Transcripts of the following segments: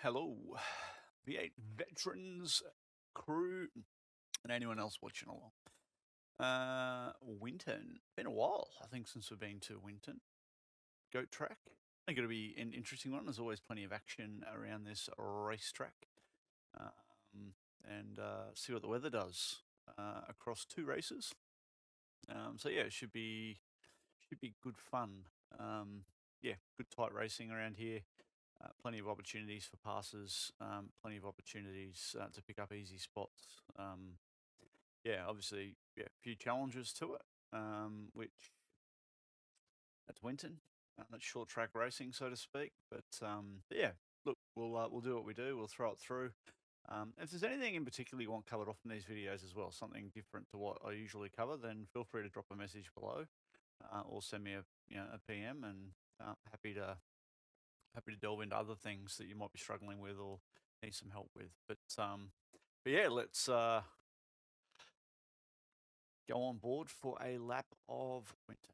Hello, V8 veterans, crew, and anyone else watching along. Winton. Been a while, I think, since we've been to Winton. Goat track. I think it'll be an interesting one. There's always plenty of action around this racetrack. And see what the weather does across two races. So yeah, it should be good fun. Yeah, good tight racing around here. Plenty of opportunities for passes, plenty of opportunities to pick up easy spots. Yeah, obviously, yeah, a few challenges to it, which that's Winton. That's short track racing, so to speak. But yeah, look, we'll do what we do. We'll throw it through. If there's anything in particular you want covered off in these videos as well, something different to what I usually cover, then feel free to drop a message below, or send me a PM, and happy to delve into other things that you might be struggling with or need some help with. But yeah, let's go on board for a lap of Winton.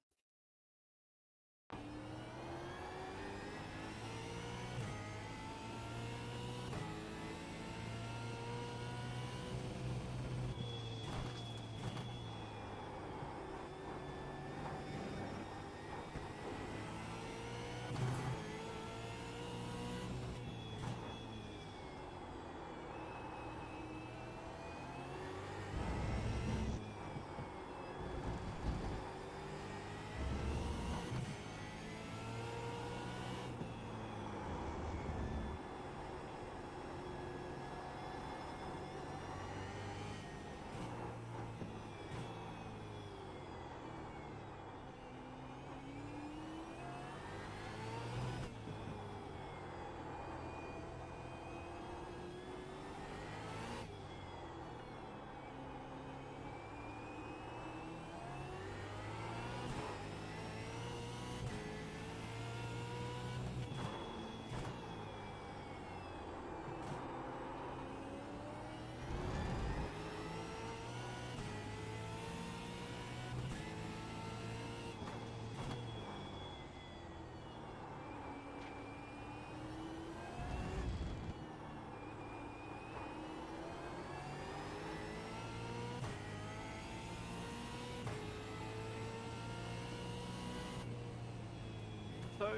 So,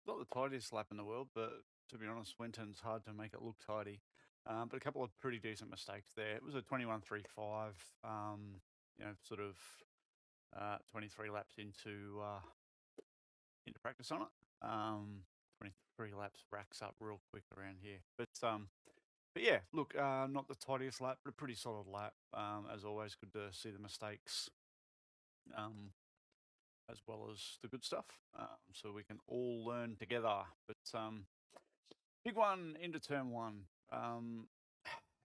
not the tidiest lap in the world, but to be honest, Winton's hard to make it look tidy. But a couple of pretty decent mistakes there. It was a 21.35, sort of 23 laps into practice on it. 23 laps racks up real quick around here. But yeah, look, not the tidiest lap, but a pretty solid lap. As always, good to see the mistakes. As well as the good stuff, so we can all learn together. But big one into turn one.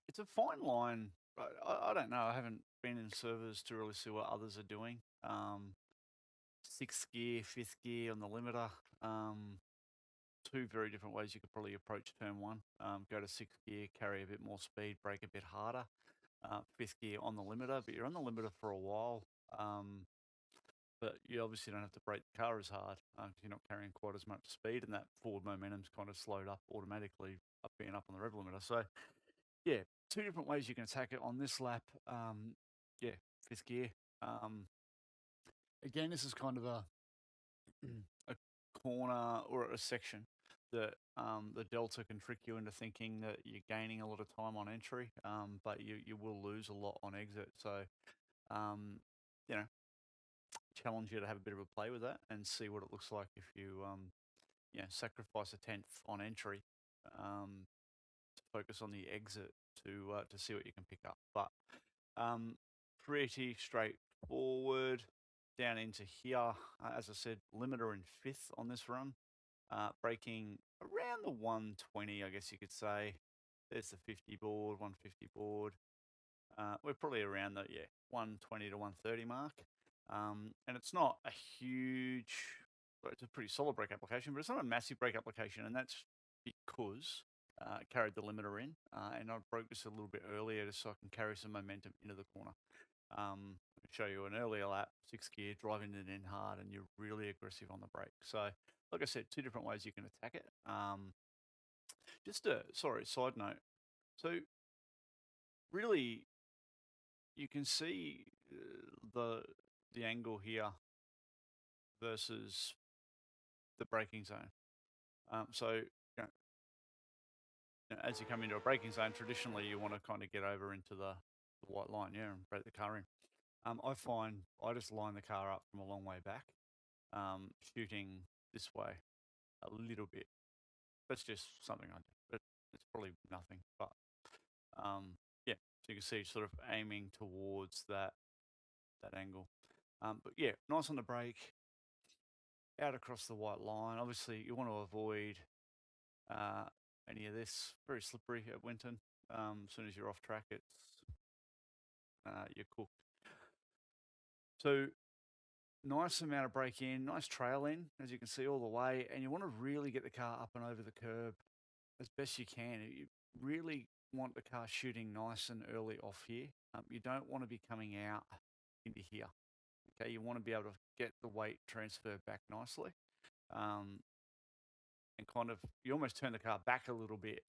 It's a fine line. I don't know. I haven't been in servers to really see what others are doing. Sixth gear, fifth gear on the limiter. Two very different ways you could probably approach turn one. Go to sixth gear, carry a bit more speed, brake a bit harder. Fifth gear on the limiter, but you're on the limiter for a while. But you obviously don't have to brake the car as hard because you're not carrying quite as much speed, and that forward momentum's kind of slowed up automatically up being up on the rev limiter. So, yeah, two different ways you can attack it on this lap. Yeah, fifth gear. Again, this is kind of a corner or a section that the delta can trick you into thinking that you're gaining a lot of time on entry, but you will lose a lot on exit. So, you know, challenge you to have a bit of a play with that and see what it looks like if you sacrifice a tenth on entry to focus on the exit to see what you can pick up. But pretty straightforward down into here. As I said, limiter in fifth on this run, braking around the 120, I guess you could say. There's the 50 board, 150 board. We're probably around the 120 to 130 mark. And it's not a huge, it's a pretty solid brake application, but it's not a massive brake application, and that's because I carried the limiter in, and I broke this a little bit earlier just so I can carry some momentum into the corner. I'll show you an earlier lap, sixth gear, driving it in hard, and you're really aggressive on the brake. So, like I said, two different ways you can attack it. Just a sorry side note. So really, you can see the angle here versus the braking zone. So as you come into a braking zone, traditionally you want to kind of get over into the white line, yeah, and brake the car in. I find I just line the car up from a long way back, shooting this way a little bit. That's just something I do, but it's probably nothing. But yeah, so you can see sort of aiming towards that angle. But yeah, nice on the brake, out across the white line. Obviously, you want to avoid uh, any of this. Very slippery at Winton. As soon as you're off track, you're cooked. So nice amount of brake in, nice trail in, as you can see all the way, and you want to really get the car up and over the curb as best you can. You really want the car shooting nice and early off here. You don't want to be coming out into here. Okay, you want to be able to get the weight transfer back nicely, um, and kind of you almost turn the car back a little bit,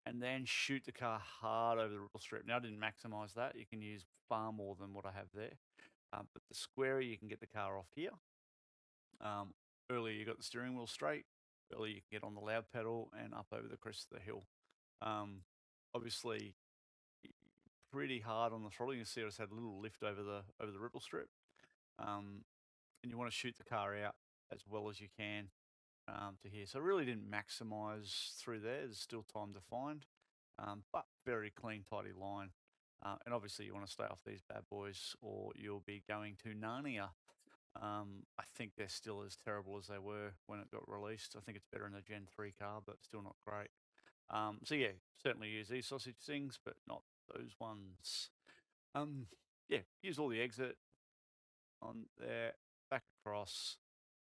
and then shoot the car hard over the ripple strip. Now I didn't maximize that. You can use far more than what I have there, but the squarer you can get the car off here. Earlier you got the steering wheel straight. Earlier you can get on the loud pedal and up over the crest of the hill. Obviously, pretty hard on the throttle. You can see I just had a little lift over the ripple strip, and you want to shoot the car out as well as you can to here. So I really didn't maximize through there. There's still time to find, but very clean, tidy line. And obviously you want to stay off these bad boys or you'll be going to Narnia. I think they're still as terrible as they were when it got released. I think it's better in the Gen 3 car, but still not great. So yeah, certainly use these sausage things, but not those ones. Yeah, use all the exit on there, back across,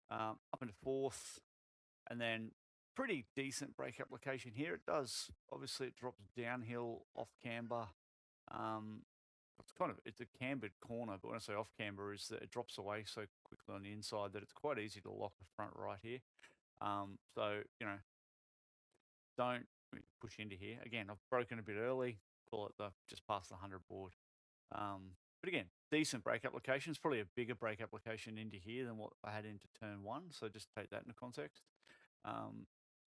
up into fourth, and then pretty decent brake application here. It does, obviously it drops downhill off camber. It's a cambered corner, but when I say off camber is that it drops away so quickly on the inside that it's quite easy to lock the front right here. So, don't push into here. Again, I've broken a bit early, call it just past the 100 board. But again, decent brake application. It's probably a bigger brake application into here than what I had into turn one. So just take that into context.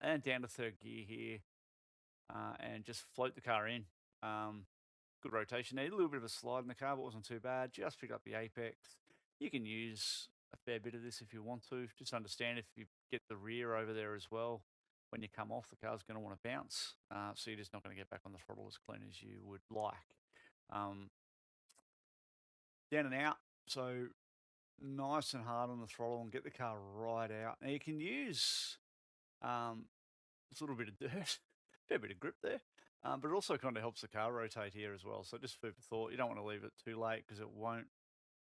And down to third gear here, and just float the car in. Good rotation there. A little bit of a slide in the car, but wasn't too bad. Just pick up the apex. You can use a fair bit of this if you want to. Just understand if you get the rear over there as well, when you come off, the car's going to want to bounce. So you're just not going to get back on the throttle as clean as you would like. Down and out. So nice and hard on the throttle and get the car right out. Now you can use a little bit of dirt, fair bit of grip there. But it also kind of helps the car rotate here as well. So just food for thought. You don't want to leave it too late because it won't,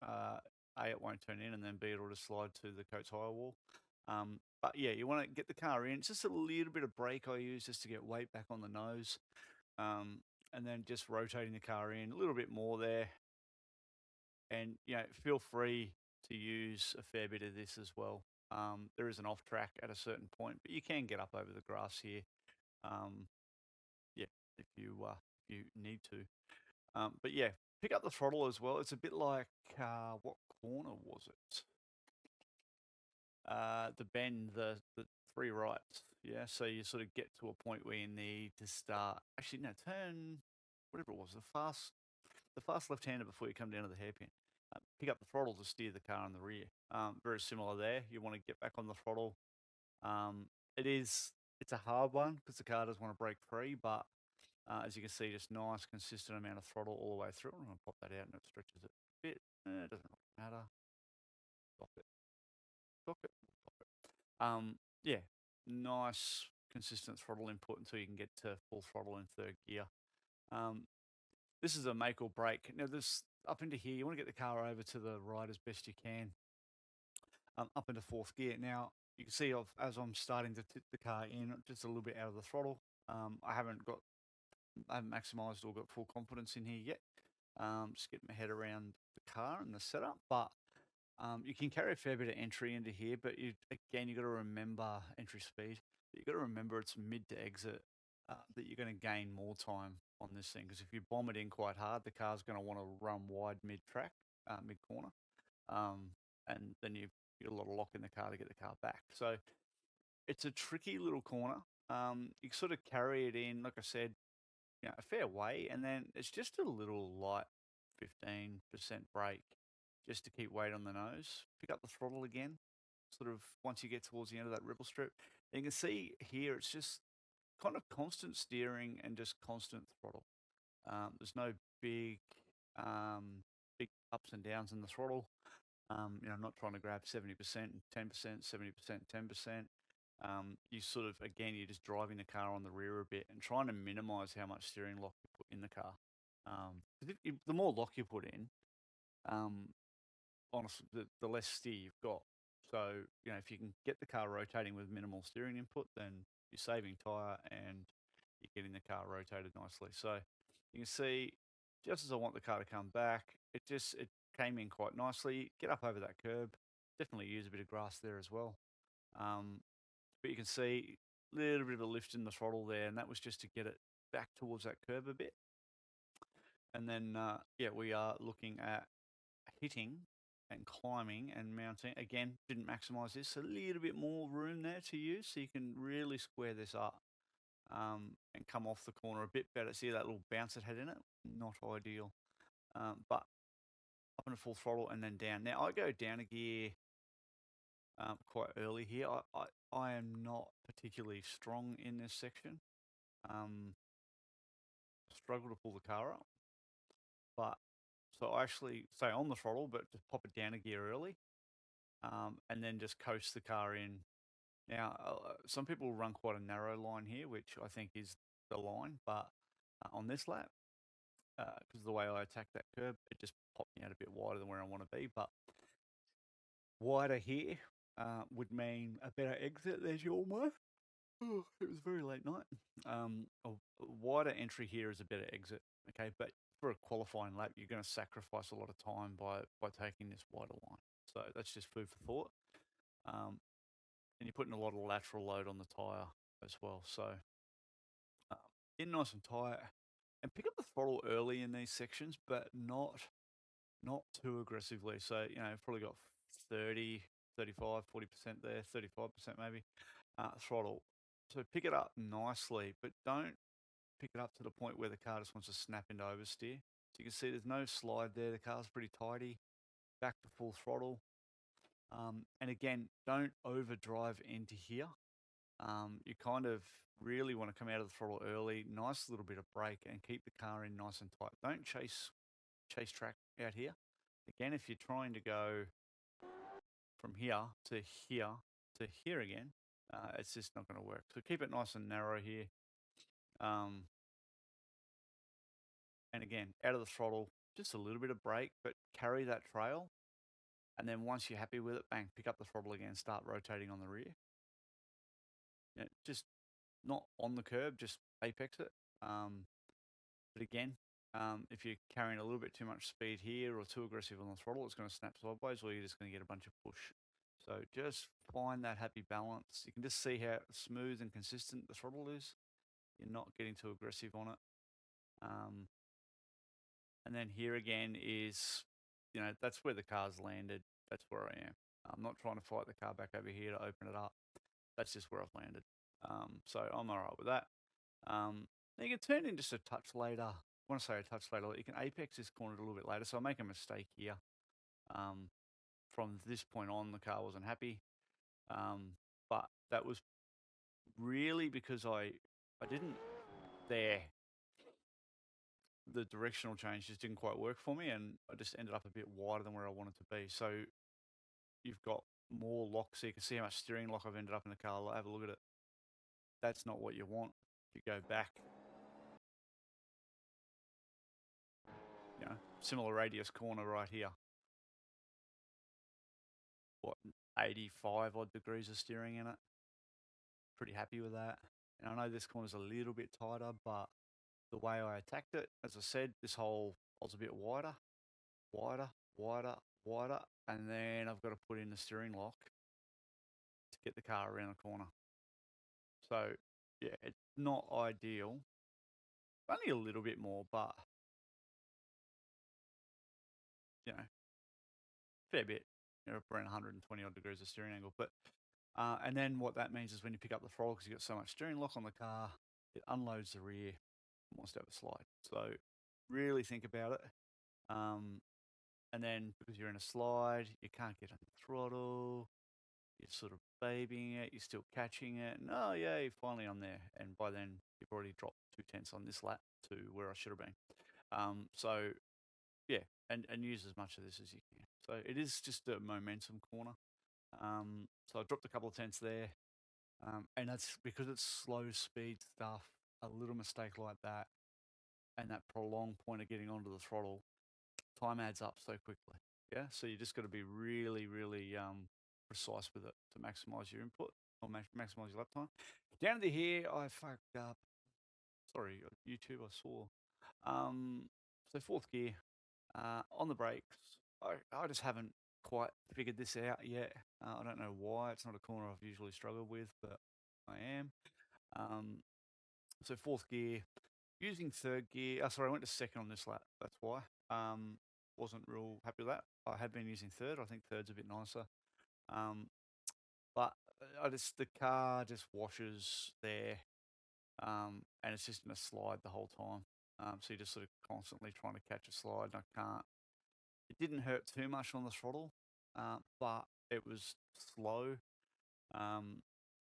it won't turn in, and then B, it'll just slide to the coach hire wall. But yeah, you want to get the car in. It's just a little bit of brake I use just to get weight back on the nose. And then just rotating the car in a little bit more there. And, feel free to use a fair bit of this as well. There is an off track at a certain point, but you can get up over the grass here. Yeah, if you need to. But yeah, pick up the throttle as well. It's a bit like, what corner was it? The bend, the three rights. Yeah, so you sort of get to a point where you need to start. Actually, no, turn whatever it was, the fast left-hander before you come down to the hairpin. Pick up the throttle to steer the car in the rear. Very similar there. You want to get back on the throttle. It's a hard one because the car does want to break free, but as you can see, just nice, consistent amount of throttle all the way through. I'm going to pop that out and it stretches it a bit. It doesn't really matter. Stop it. Stop it. Stop it. Yeah, nice, consistent throttle input until you can get to full throttle in third gear. This is a make or break. Now, this up into here, you want to get the car over to the right as best you can, up into fourth gear. Now, you can see as I'm starting to tip the car in, just a little bit out of the throttle. I haven't maximized or got full confidence in here yet. Just getting my head around the car and the setup, but you can carry a fair bit of entry into here, but you got to remember entry speed. You got to remember it's mid to exit. that you're going to gain more time on this thing, because if you bomb it in quite hard, the car's going to want to run wide mid-track, mid-corner, and then you've got a lot of lock in the car to get the car back. So it's a tricky little corner. You sort of carry it in, like I said, a fair way, and then it's just a little light 15% brake just to keep weight on the nose. Pick up the throttle again, sort of once you get towards the end of that ripple strip. And you can see here it's just kind of constant steering and just constant throttle. There's no big big ups and downs in the throttle. I'm not trying to grab 70%, 10%, 70%, 10%. You sort of, again, you're just driving the car on the rear a bit and trying to minimize how much steering lock you put in the car. 'Cause the more lock you put in, honestly, the less steer you've got. So, if you can get the car rotating with minimal steering input, then you're saving tyre and you're getting the car rotated nicely. So you can see, just as I want the car to come back, it came in quite nicely. Get up over that curb. Definitely use a bit of grass there as well. But you can see a little bit of a lift in the throttle there, and that was just to get it back towards that curb a bit. And then, we are looking at hitting and climbing and mounting. Again, didn't maximize this. A little bit more room there to use, so you can really square this up and come off the corner a bit better. See that little bounce it had in it? Not ideal. But up in a full throttle and then down. Now, I go down a gear quite early here. I am not particularly strong in this section. Struggle to pull the car up. But so I actually stay on the throttle, but just pop it down a gear early, and then just coast the car in. Now, some people run quite a narrow line here, which I think is the line, but on this lap, because of the way I attack that curb, it just popped me out a bit wider than where I want to be. But wider here would mean a better exit. There's your mark. Oh, it was a very late night. A wider entry here is a better exit, okay? But for a qualifying lap, you're going to sacrifice a lot of time by taking this wider line. So that's just food for thought. And you're putting a lot of lateral load on the tyre as well. So get nice and tight and pick up the throttle early in these sections, but not too aggressively. So, probably got 30, 35, 40% there, 35% maybe, throttle. So pick it up nicely, but don't pick it up to the point where the car just wants to snap into oversteer. So you can see there's no slide there. The car's pretty tidy. Back to full throttle. And again, don't overdrive into here. You kind of really want to come out of the throttle early, nice little bit of brake, and keep the car in nice and tight. Don't chase track out here. Again, if you're trying to go from here to here again, it's just not going to work. So keep it nice and narrow here. And again, out of the throttle, just a little bit of brake, but carry that trail. And then once you're happy with it, bang, pick up the throttle again, start rotating on the rear. Just not on the curb, just apex it. But again, if you're carrying a little bit too much speed here or too aggressive on the throttle, it's going to snap sideways, or you're just going to get a bunch of push. So just find that happy balance. You can just see how smooth and consistent the throttle is. You're not getting too aggressive on it. And then here again is, that's where the car's landed. That's where I am. I'm not trying to fight the car back over here to open it up. That's just where I've landed. So I'm all right with that. Now you can turn in just a touch later. I want to say a touch later. You can apex this corner a little bit later. So I make a mistake here. From this point on, the car wasn't happy. But that was really because I didn't there. The directional change just didn't quite work for me, and I just ended up a bit wider than where I wanted to be. So you've got more lock, so you can see how much steering lock I've ended up in the car. Have a look at it. That's not what you want. If you go back, similar radius corner right here. What, 85 odd degrees of steering in it. Pretty happy with that. And I know this corner's a little bit tighter, but the way I attacked it, as I said, this hole was a bit wider, and then I've got to put in the steering lock to get the car around the corner. So yeah, it's not ideal. Only a little bit more, but you know, fair bit. You know, around 120 odd degrees of steering angle. But and then what that means is when you pick up the throttle, because you've got so much steering lock on the car, it unloads the rear and wants to have a slide. So really think about it. And then because you're in a slide, you can't get on the throttle. You're sort of babying it. You're still catching it. And oh yeah, you're finally on there. And by then you've already dropped 2/10 on this lap to where I should have been. So yeah, and use as much of this as you can. So it is just a momentum corner. So I dropped a couple of tenths there. And that's because it's slow speed stuff. A little mistake like that, and that prolonged point of getting onto the throttle, time adds up so quickly. Yeah, so you just got to be really, really precise with it to maximize your input or maximize your lap time. Down to here, I fucked up. Sorry, YouTube, I saw. So fourth gear on the brakes. I just haven't quite figured this out yet. I don't know why. It's not a corner I've usually struggled with, but I am. So fourth gear, using third gear. Sorry, I went to second on this lap. That's why. Wasn't real happy with that. I had been using third. I think third's a bit nicer. But the car just washes there, and it's just in a slide the whole time. So you're just sort of constantly trying to catch a slide, and I can't. It didn't hurt too much on the throttle, but it was slow.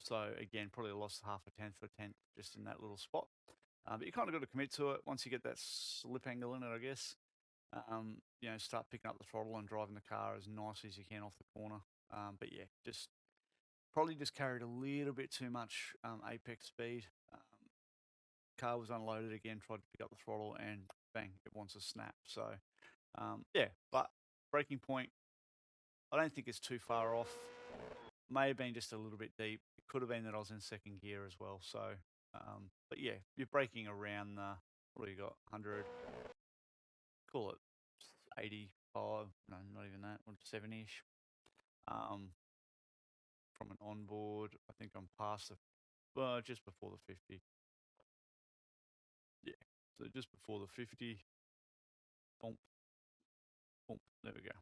So again, probably lost half a tenth or a tenth just in that little spot. But you kind of got to commit to it once you get that slip angle in it, I guess. You know, start picking up the throttle and driving the car as nice as you can off the corner. But yeah, probably just carried a little bit too much apex speed. Car was unloaded again, tried to pick up the throttle, and bang, it wants to snap. So yeah, but braking point, I don't think it's too far off. May have been just a little bit deep. It could have been that I was in second gear as well. So, but yeah, you're braking around the, what do you got, 100, call it 85, no, not even that, 70-ish. From an onboard, I think I'm past well, just before the 50. Yeah, so just before the 50. Bump, bump, there we go.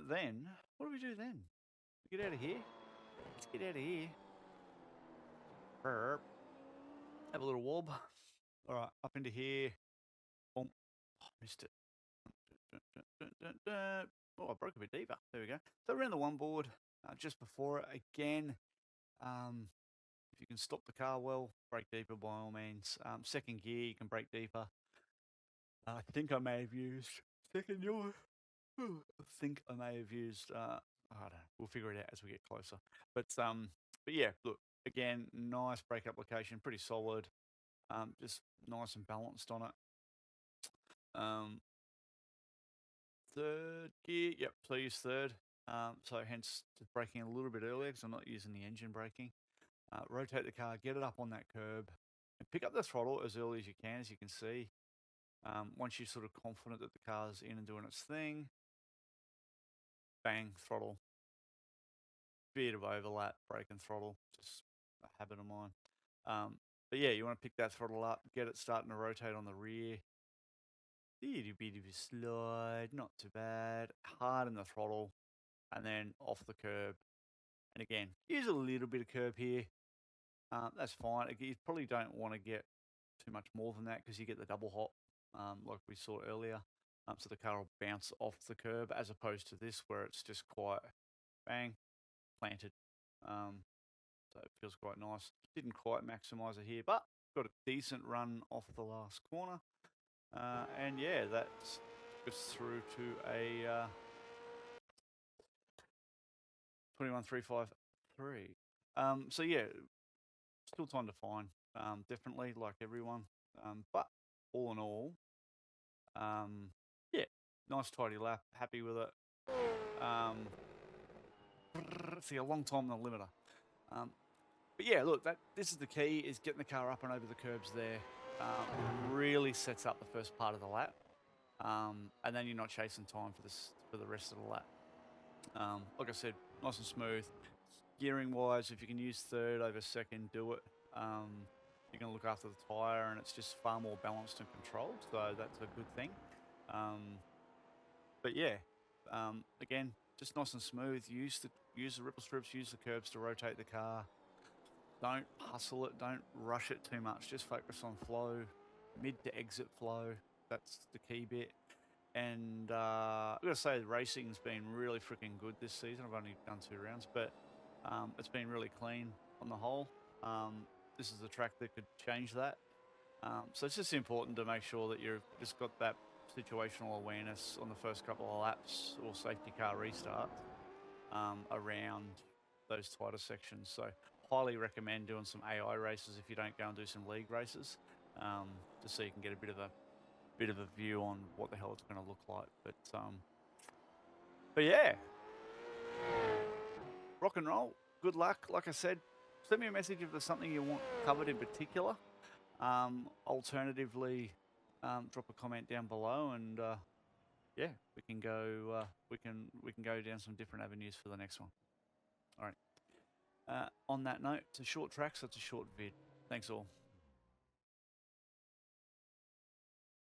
Then, what do we do then? We get out of here. Let's get out of here. Burp. Have a little wob. All right, up into here. Bump. Oh, missed it. Oh, I broke a bit deeper. There we go. So around the one board, just before it again. If you can stop the car well, brake deeper by all means. Second gear, you can brake deeper. I think I may have used second gear. I think I may have used. I don't know. We'll figure it out as we get closer. But yeah, look again, nice brake application, pretty solid. Just nice and balanced on it. Third gear, yep. So I use third. So hence braking a little bit earlier because I'm not using the engine braking. Rotate the car, get it up on that curb, and pick up the throttle as early as you can. As you can see, once you're sort of confident that the car's in and doing its thing, bang, throttle. Bit of overlap, brake and throttle, just a habit of mine. But yeah, you want to pick that throttle up, get it starting to rotate on the rear. Little bit of a slide, not too bad. Hard in the throttle, and then off the curb. And again, use a little bit of curb here. That's fine. You probably don't want to get too much more than that because you get the double hop, like we saw earlier. So the car will bounce off the curb as opposed to this where it's just quite bang, planted. So it feels quite nice. Didn't quite maximise it here, but got a decent run off the last corner. And yeah, that goes through to a 21.353. So yeah, still time to find, definitely, like everyone. But all in all, yeah, nice tidy lap, happy with it. See, a long time on the limiter. But yeah, look, this is the key, is getting the car up and over the curbs there. Really sets up the first part of the lap. And then you're not chasing time for the rest of the lap. Like I said, nice and smooth. Gearing wise, if you can use third over second, do it. You're going to look after the tyre, and it's just far more balanced and controlled, so that's a good thing. But yeah, again, just nice and smooth. Use the ripple strips, use the curbs to rotate the car. Don't hustle it, don't rush it too much. Just focus on flow, mid to exit flow. That's the key bit. And I've got to say, the racing's been really freaking good this season. I've only done 2 rounds, but it's been really clean on the whole. This is a track that could change that. So it's just important to make sure that you've just got that situational awareness on the first couple of laps or safety car restarts around those tighter sections. So highly recommend doing some AI races if you don't go and do some league races, just so you can get a bit of a view on what the hell it's going to look like. But yeah, rock and roll. Good luck. Like I said, send me a message if there's something you want covered in particular. Alternatively, drop a comment down below, and yeah, we can go down some different avenues for the next one. All right. On that note, it's a short track, so it's a short vid. Thanks all.